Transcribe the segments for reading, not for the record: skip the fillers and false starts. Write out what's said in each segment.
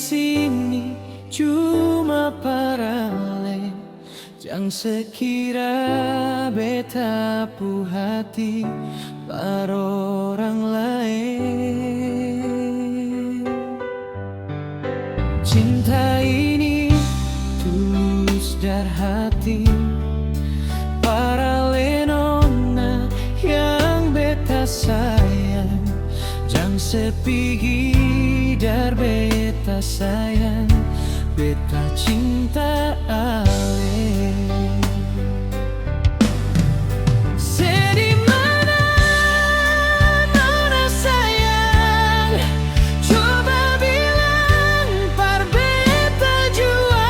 sini cuma paralel, jang sekira beta pu hati par orang lain. Cinta ini tulus dari hati, paralel nona yang beta sayang, jang sepigi dar beta sayang, beta cinta ale. Sedih mana nona sayang, coba bilang par beta jua.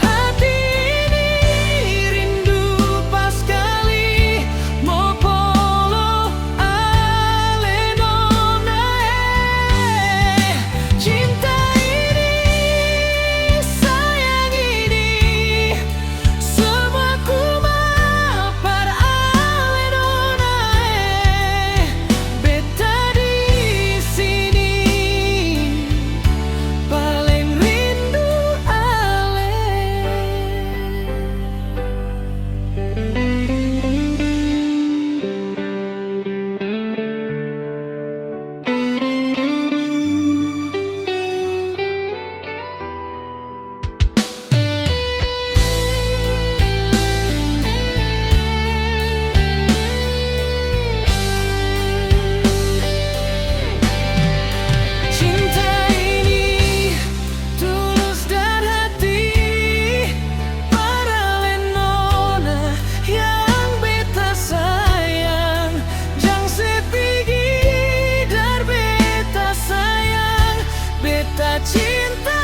Hati ini rindu pas kali mau polo ale nona. Cinta ini, sayang ini, semua ku mau par ale nona. Beta di sini paling rindu ale. Cinta ini tulus dari hati, paralel nona yang beta sayang, jang sepigi dar beta sayang, beta cinta.